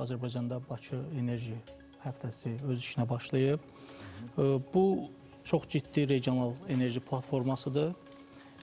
Azərbaycanda Bakı enerji həftəsi öz işinə başlayıb. Bu çox ciddi regional enerji platformasıdır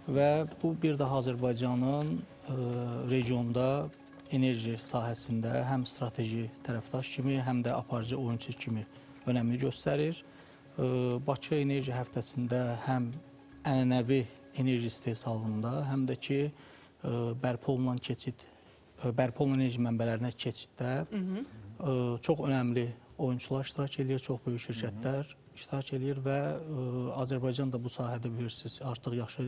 və bu bir daha Azərbaycanın regionda enerji sahəsində həm strateji tərəfdaş kimi, həm də aparıcı oyunçu kimi önəmini göstərir. Bakı enerji həftəsində həm ənənəvi enerji istehsalında, həm də ki, bərpa olunan enerji mənbələrinə keçiddə çox önəmli oyunçular iştirak edir, çox böyük şirkətlər iştirak edir və Azərbaycan da bu sahədə bilirsiniz, artıq yaxşı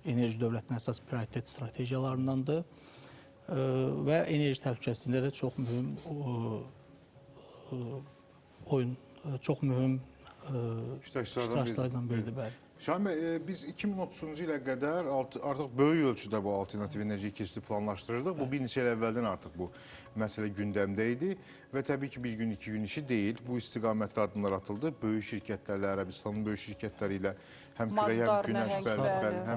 enerji dövlətin əsas prioritet strategiyalarındandır və enerji təhlükəsizliyində də çox mühüm iştirakçılardan biridir, bəli. Şahin bəy, biz 2030-cu ilə qədər artıq böyük ölçüdə bu alternativ enerji keçidi planlaşdırırdıq. Bu bir neçə il əvvəldən artıq bu məsələ gündəmdə idi və təbii ki, bir gün, iki gün işi deyil. Bu istiqamətdə addımlar atıldı. Böyük şirkətlərlə, Ərəbistanın böyük şirkətləri ilə həm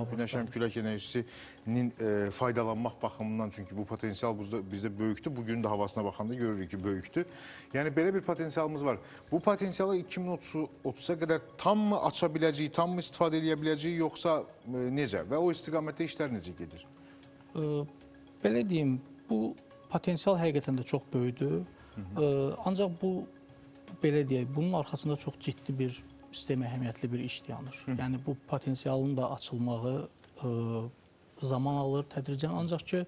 günəş, həm külək enerjisinin faydalanmaq baxımından, çünki bu potensial bizdə böyükdür. Bugün də havasına baxanda görürük ki, böyükdür. Yəni, belə bir potensialımız var. Bu potensialı 2030-a qədər tam mı aça biləcəyik, tam mı istifadə edə biləcəyik, yoxsa necə? Və o istiqamətdə işlər necə gedir? Belə deyim, bu potensial həqiqətən də çox böyükdür. Ancaq bu, belə deyək, bunun arxasında çox ciddi bir sistem əhəmiyyətli bir iş dayanır. Yəni, bu potensialın da açılmağı zaman alır tədricən. Ancaq ki,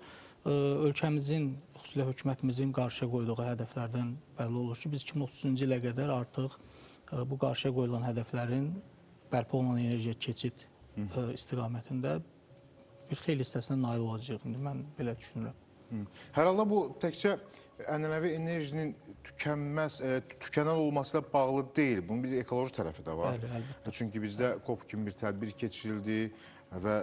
ölkəmizin, xüsusilə hökumətimizin qarşıya qoyduğu hədəflərdən bəlli olur ki, biz 2030-cu ilə qədər artıq bu qarşıya qoyulan hədəflərin bərpa olunan enerjiyə keçid istiqamətində bir xeyli hissəsinə nail olacaq. Mən belə düşünürəm. Hər halda bu təkcə ənənəvi enerjinin tükənən olmasıyla bağlı deyil. Bunun bir ekoloji tərəfi də var. Çünki bizdə COP kimi bir tədbir keçirildi və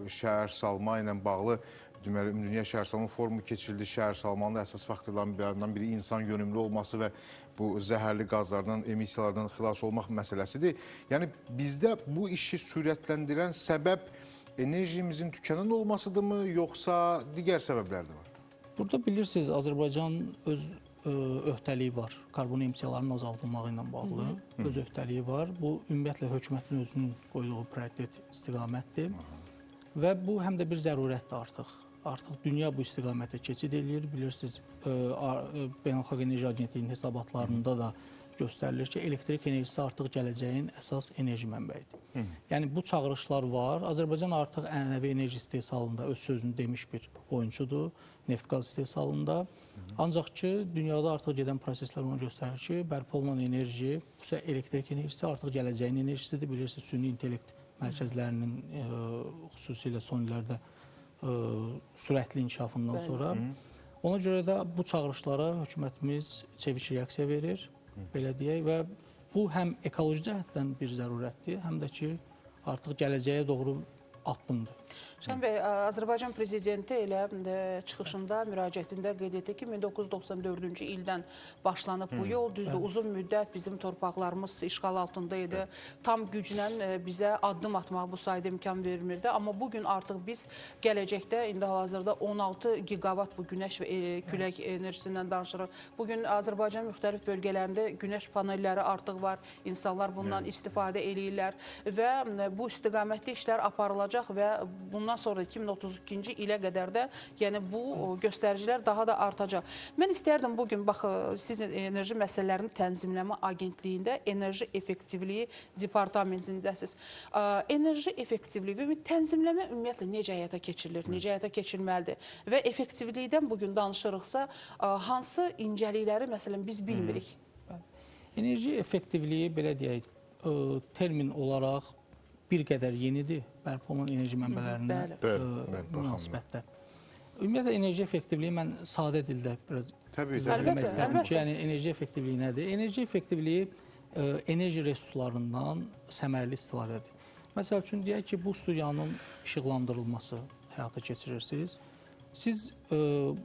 şəhər salma ilə bağlı Dünya Şəhər Salma Forumu keçirildi. Şəhər salmanın əsas faktorlarından biri insan yönümlü olması və bu zəhərli qazlardan, emissiyalardan xilas olmaq məsələsidir. Yəni, bizdə bu işi sürətləndirən səbəb enerjimizin tükənən olmasıdırmı, yoxsa digər səbəblər də var? Burada bilirsiniz, Azərbaycan öz öhdəliyi var. Karbon emissiyalarının azaldılmağı ilə bağlı öz öhdəliyi var. Bu, ümumiyyətlə, hökumətin özünün qoyduğu prioritet istiqamətdir. Və bu, həm də bir zərurətdir artıq. Artıq dünya bu istiqamətə keçid edir. Bilirsiniz, Beynəlxalq Enerji Agentliyinin hesabatlarında da göstərilir ki, elektrik enerjisi artıq gələcəyin əsas enerji mənbəyidir. Yəni, bu çağırışlar var. Azərbaycan artıq ənənəvi enerji istehsalında öz sözünü demiş bir oyunçudur, neft-qaz istehsalında. Ancaq ki, dünyada artıq gedən proseslər onu göstərir ki, bərpa olunan enerji, xüsusilə elektrik enerjisi artıq gələcəyin enerjisidir. Bilirsiniz, süni intellekt mərkəzlərinin xüsusilə son illərdə sürətli inkişafından sonra. Ona görə də bu çağırışlara hökumətimiz çevik reaksiya verir, belə deyək, və bu həm ekoloji cəhətdən bir zərurətdir, həm də ki, artıq gələcəyə doğru addımdır. Şahin bəy, Azərbaycan Prezidenti elə çıxışında, müraciətində qeyd etdi ki, 1994-cü ildən başlanıb bu yol, düzdür, uzun müddət bizim torpaqlarımız işğal altında idi, tam güclə bizə addım atmağa bu sayda imkan vermirdi, amma bugün artıq biz gələcəkdə, indi hal-hazırda 16 gigavat bu günəş və külək enerjisindən danışırıq. Bugün Azərbaycanın müxtəlif bölgələrində günəş panelləri artıq var, insanlar bundan istifadə edirlər və bu istiqamətli işlər aparılacaq və bundan sonra 2032-ci ilə qədər də yəni bu göstəricilər daha da artacaq. Mən istərdim bugün, bax, sizin enerji məsələlərini tənzimləmə agentliyində enerji effektivliyi departamentindəsiz. Enerji effektivliyi və tənzimləmə ümumiyyətlə necə həyata keçirilir, necə həyata keçirilməlidir və effektivlikdən bugün danışırıqsa, hansı incəlikləri məsələn biz bilmirik? Enerji effektivliyi, belə deyək, termin olaraq bir qədər yenidir bərpa olunan enerji mənbələrinə münasibətdə. Ümumiyyətlə, enerji effektivliyi mən sadə dildə biraz söyləmək istərdim ki, yəni enerji effektivliyi nədir? Enerji effektivliyi enerji resurslarından səmərəli istifadədir. Məsəl üçün, deyək ki, bu studiyanın işıqlandırılması həyata keçirirsiniz. Siz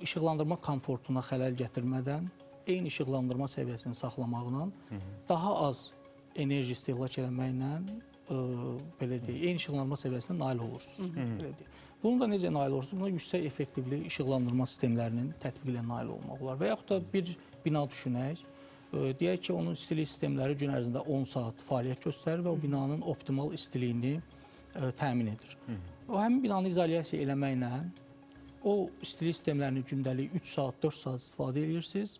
işıqlandırma komfortuna xələl gətirmədən eyni işıqlandırma səviyyəsini saxlamaqla daha az enerji istehlak eləməklə belə deyək, eyni işıqlandırma səviyyəsinə nail olursunuz. Bunu da necə nail olursunuz? Buna yüksək effektivli işıqlandırma sistemlərinin tətbiq ilə nail olmaq olar. Və yaxud da bir bina düşünək. Deyək ki, onun istilik sistemləri gün ərzində 10 saat fəaliyyət göstərir və o binanın optimal istiliyini təmin edir. O həmin binanı izolyasiya eləməklə o istilik sistemlərini gündəlik 3 saat, 4 saat istifadə edirsiniz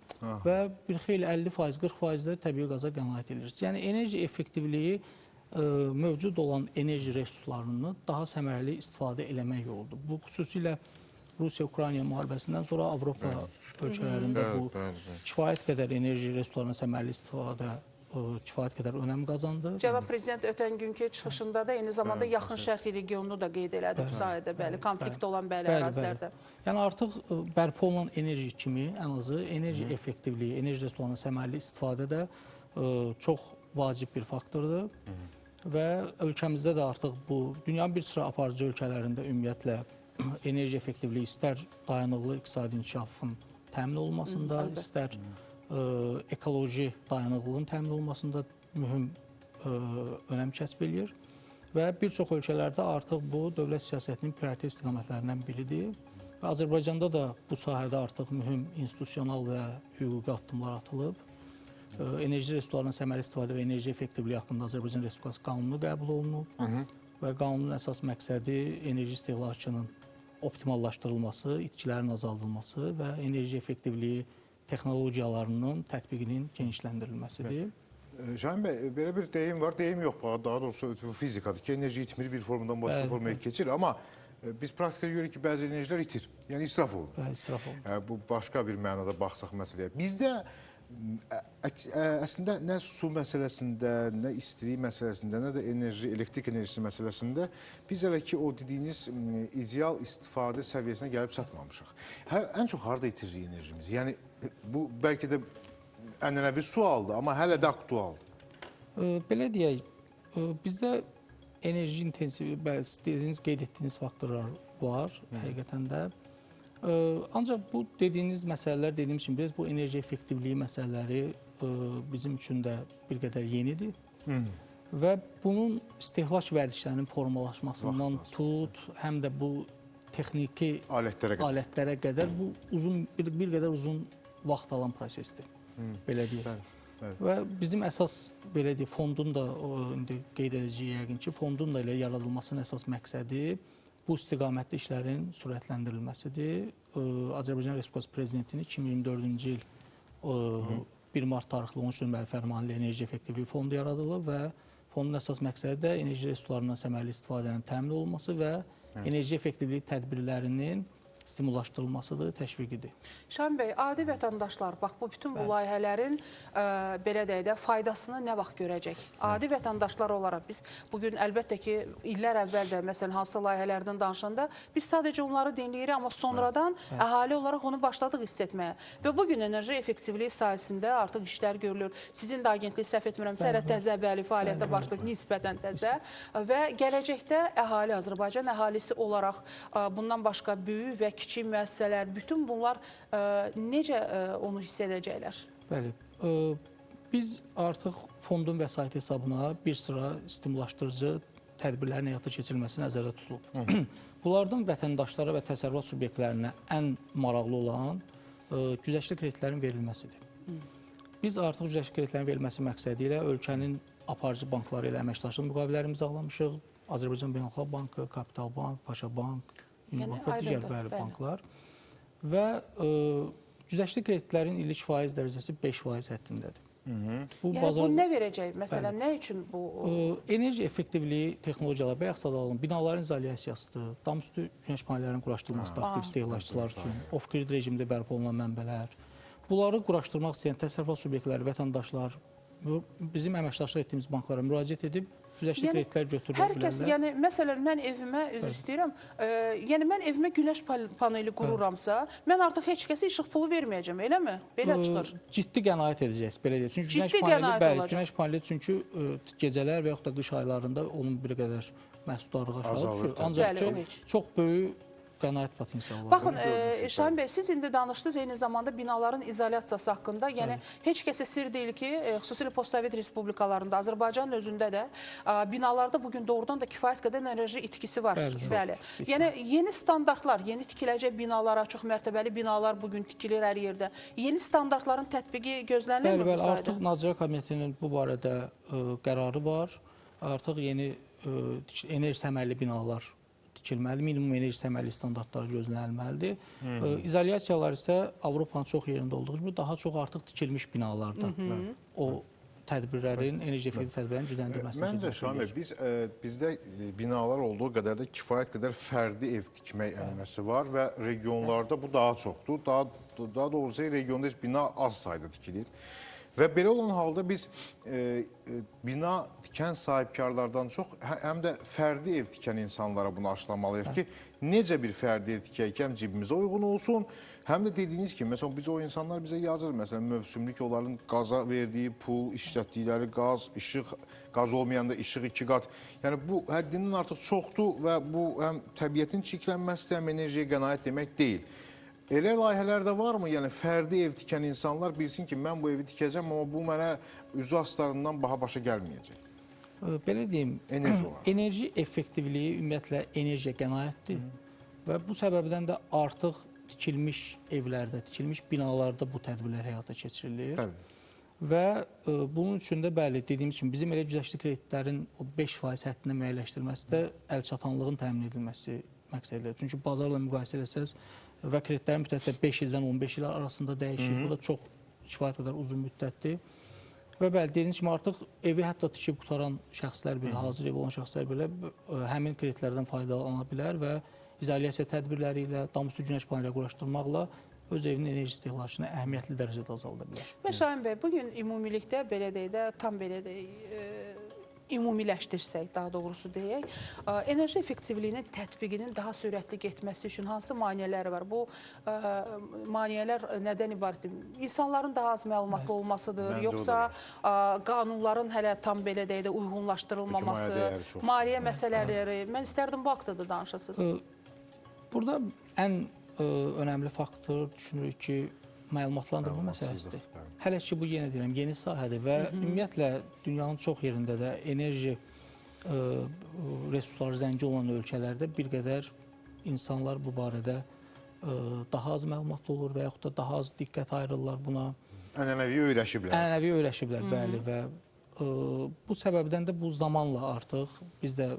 və bir xeyli 50%, 40% də təbii qaza qənaət edirsiniz. Yəni enerji effektivliyi mövcud olan enerji resurslarını daha səmərəli istifadə eləmək yoludur. Bu xüsusilə Rusiya-Ukrayna müharibəsindən sonra Avropa ölkələrində bu kifayət qədər enerji resurslarına səmərəli istifadə kifayət qədər önəm qazandı. Cənab Prezident ötən günkü çıxışında da eyni zamanda yaxın şərq regionunu da qeyd elədi bu sahədə, bəli, konflikt olan bəli ərazilərdə. Yəni artıq bərpa olunan enerji kimi ən azı enerji effektivliyi, enerji resurslarına səmərəli istifadə də çox vacib bir faktordur. Və ölkəmizdə də artıq bu dünyanın bir sıra aparıcı ölkələrində ümumiyyətlə enerji effektivliyi istər dayanıqlı iqtisadi inkişafın təmin olunmasında, istər ekoloji dayanıqlılığın təmin olunmasında mühüm önəm kəsb eləyir. Və bir çox ölkələrdə artıq bu dövlət siyasətinin prioritet istiqamətlərindən biridir. Və Azərbaycanda da bu sahədə artıq mühüm institusional və hüquqi addımlar atılıb. Enerji resurslarına səmərəli istifadə və enerji effektivliyi haqqında Azərbaycan Respublikası qanunu qəbul olunub və qanunun əsas məqsədi enerji istehlakının optimallaşdırılması, itkilərin azaldılması və enerji effektivliyi texnologiyalarının tətbiqinin genişləndirilməsidir. Şahin bəy, belə bir deyim var, deyim yox, daha doğrusu fizikadır ki, enerji itmir, bir formadan başqa formaya keçir, amma biz praktikada görürük ki, bəzi enerjilər itir, yəni israf olur. İsraf olur. Bu başqa bir mənada baxsaq məsələyə. Bizdə əslində nə su məsələsində, nə istilik məsələsində, nə də elektrik enerjisi məsələsində biz hələ ki o dediyiniz ideal istifadə səviyyəsinə gəlib çatmamışıq. Ən çox harada itiririk enerjimizi? Yəni bu bəlkə də ənənəvi sualdır, amma hələ də aktualdır. Belə deyək, bizdə enerji intensiv, dediyiniz, qeyd etdiyiniz faktorlar var həqiqətən də. Ancaq bu dediyiniz məsələlər, dediyim kimi, biraz bu enerji effektivliyi məsələləri bizim üçün də bir qədər yenidir. Və bunun istehlak vərdişlərinin formalaşmasından tut, həm də bu texniki alətlərə qədər bu bir qədər uzun vaxt alan prosesdir, belə deyək. Və bizim əsas, belə deyək, fondun da, indi qeyd edəcəyik yəqin ki, fondun da elə yaradılmasının əsas məqsədi bu istiqamətli işlərin sürətləndirilməsidir. Azərbaycan Respublikası Prezidentinin 2024-cü il 1 mart tarixli 13 nömrəli fərmanı ilə enerji effektivliyi fondu yaradılıb və fondun əsas məqsədi də enerji resurslarından səmərəli istifadənin təmin olunması və enerji effektivliyi tədbirlərinin stimullaşdırılmasıdır, təşviqidir. Şahin bəy, adi vətəndaşlar, bax bu bütün bu layihələrin belə deyək də faydasını nə vaxt görəcək? Adi vətəndaşlar olaraq biz bugün əlbəttə ki, illər əvvəl də məsələn hansısa layihələrdən danışanda biz sadəcə onları dinləyirik, amma sonradan əhali olaraq onu başladıq hiss etməyə. Və bugün enerji effektivliyi sahəsində artıq işlər görülür. Sizin də agentlik səhv etmirəmsə, hələ təzə bəli fəaliyyətə başlayıb, nisbətən təzə və gələcəkdə əhali, Azərbaycan əhalisi olaraq bundan başqa böyük və kiçik müəssisələr, bütün bunlar necə onu hiss edəcəklər? Bəli, biz artıq fondun vəsait hesabına bir sıra stimullaşdırıcı tədbirlərin həyata keçirilməsi nəzərdə tutulub. Bunlardan vətəndaşlara və təsərrüfat subyektlərinə ən maraqlı olan güzəştli kreditlərin verilməsidir. Biz artıq güzəştli kreditlərin verilməsi məqsədi ilə ölkənin aparıcı bankları ilə əməkdaşlıq müqavilələri imzalamışıq. Azərbaycan Beynəlxalq Bankı, Kapital Bank, Paşa Bank, digər banklar və güzəştli kreditlərin illik faiz dərəcəsi 5% həddindədir. Bu nə verəcək? Məsələn, nə üçün bu? Enerji effektivliyi texnologiyalar, bayaq sadalım, binaların izolyasiyasıdır, damüstü günəş panellərinin quraşdırılmasıdır aktiv istehlakçılar üçün, off-grid rejimdə bərpa olunan mənbələr. Bunları quraşdırmaq istəyən təsərrüfat subyektləri, vətəndaşlar bizim əməkdaşlıq etdiyimiz banklara müraciət edib güzəştli kreditlər götürürlər. Hər kəs, yəni məsələn, mən evimə, üzr istəyirəm, yəni mən evimə günəş paneli qururamsa, mən artıq heç kəsə işıq pulu verməyəcəm, eləmi? Belə çıxır. Ciddi qənaət edəcəksiniz, belə deyək. Çünki günəş paneli çünki gecələr və yaxud da qış aylarında onun bir qədər məhsuldarlığı aşağı düşür. Ancaq ki, çox böyük qənaət potensialı var. Baxın, görmüşük, Şahin bəy, siz indi danışdınız eyni zamanda binaların izolyasiyası haqqında. Yəni, heç kəsə sir deyil ki, xüsusilə postsovet respublikalarında, Azərbaycanın özündə də binalarda bugün doğrudan da kifayət qədər enerji itkisi var. Bəli. Yəni, yeni standartlar, yeni tikiləcək binalara, çox mərtəbəli binalar bugün tikilir hər yerdə. Yeni standartların tətbiqi gözlənilmir bu sayədə? Artıq Nazirlər Kabinetinin bu barədə qərarı var. Artıq yeni enerji səmərli binalar tikilməli, minimum enerji səmərli standartları gözlənilməlidir. İzolyasiyalar isə Avropanın çox yerində olduğu kimi daha çox artıq tikilmiş binalarda o tədbirlərin, enerji effektiv tədbirlərin gücləndirilməsini Məncə Şahin bəy, bizdə binalar olduğu qədər də kifayət qədər fərdi ev tikmək ənənəsi var və regionlarda bu daha çoxdur. Daha doğrusu regionda heç bina az sayda tikilir. Və belə olan halda biz bina tikən sahibkarlardan çox həm də fərdi ev tikən insanlara bunu aşılamalıyıq ki, necə bir fərdi ev tikək ki, həm cibimizə uyğun olsun, həm də dediyiniz kimi, məsələn, biz o insanlar bizə yazır, məsələn, mövsümlük onların qaza verdiyi pul, işlətdikləri qaz, işıq, qaz olmayanda işıq 2 qat. Yəni, bu həddindən artıq çoxdur və bu həm təbiətin çirklənməsi, həm enerjiyə qənaət demək deyil. Elə layihələr də varmı? Yəni, fərdi ev tikən insanlar bilsin ki, mən bu evi tikəcəm, amma bu mənə üzü astarından baha başa gəlməyəcək. Belə deyim, enerji effektivliyi ümumiyyətlə enerjiyə qənaətdir və bu səbəbdən də artıq tikilmiş evlərdə, tikilmiş binalarda bu tədbirlər həyata keçirilir. Və bunun üçün də bəli, dediyimiz kimi bizim elə güzəştli kreditlərin 5% həddinə müəyyənləşdirilməsi də əlçatanlığın təmin edilməsi məqsədidir. Çünki bazarla müqayisə etsəz və kreditlərin müddəti 5 ildən 15 il arasında dəyişir. Bu da çox kifayət qədər uzun müddətdir. Və bəli, dediyiniz kimi artıq evi hətta tikib qutaran şəxslər belə, hazır ev olan şəxslər belə həmin kreditlərdən faydalana bilər və izolyasiya tədbirləri ilə, damüstü günəş paneli quraşdırmaqla öz evinin enerji istehlakını əhəmiyyətli dərəcədə azalda bilər. Və Şahin bəy, bugün ümumilikdə belə deyək də, tam belə deyək, ümumiləşdirsək, daha doğrusu deyək, enerji effektivliyinin tətbiqinin daha sürətli getməsi üçün hansı maneələr var? Bu maneələr nədən ibarətdir? İnsanların daha az məlumatlı olmasıdır, yoxsa qanunların hələ tam belə deyək də uyğunlaşdırılmaması, maliyyə məsələləri? Mən istərdim bu haqqda da danışasınız. Burada ən önəmli faktor düşünürük ki, məlumatlandırma məsələsidir. Hələ ki, bu yenə deyirəm, yeni sahədir və ümumiyyətlə dünyanın çox yerində də enerji resursları zəngi olan ölkələrdə bir qədər insanlar bu barədə daha az məlumatlı olur və yaxud da daha az diqqət ayırırlar buna. Ənənəvi öyrəşiblər. Ənənəvi öyrəşiblər, bəli. Və bu səbəbdən də bu zamanla artıq bizdə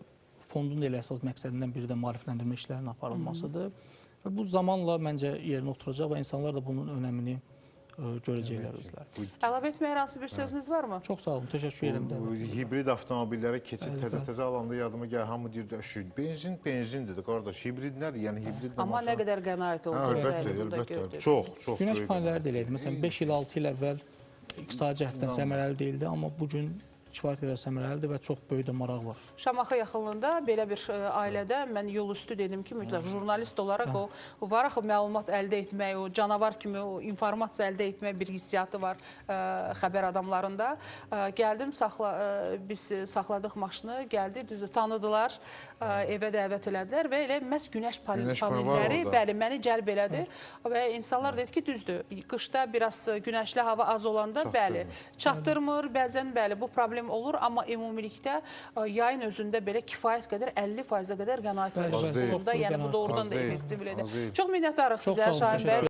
fondun elə əsas məqsədindən biri də maarifləndirmə işlərinin aparılmasıdır. Və bu zamanla məncə yerinə oturacaq və insanlar da bunun önəmini görəcəklər özləri. Əlavə etməyə hansı bir sözünüz varmı? Çox sağ olun, təşəkkür edirəm. Hibrid avtomobillərə keçid təzə alanda yadıma gəlir, hamı deyir, benzin dedi, qardaş, hibrid nədir? Yəni hibrid də amma nə qədər qənaət oldu? Əlbəttə, çox. Günəş panelləri də eləydi. Məsələn, 5 il, 6 il əvvəl iqtisadi cəhətdən səmərəli deyildi, amma bugün kifayət qədər səmərəlidir və çox böyük də maraq var. Şamaxı yaxınlığında belə bir ailədə mən yol üstü dedim ki, mütləq jurnalist olaraq o var axı məlumat əldə etmək, o canavar kimi o informasiya əldə etmək bir hissiyatı var xəbər adamlarında. Gəldim, biz saxladıq maşını, gəldi, düzdür, tanıdılar, evə dəvət elədilər və elə məhz günəş panelləri, bəli, məni cəlb elədi və insanlar dedi ki, düzdür, qışda biraz günəşli hava az olanda, bəli, çatdırmır, bəzən, bəli, bu problem olur, amma ümumilikdə yayın özündə belə kifayət qədər 50%-ə qədər qənaət verir. Yəni bu doğrudan da effektivlidir. Çox minnətdarıq sizə, Şahin bəy.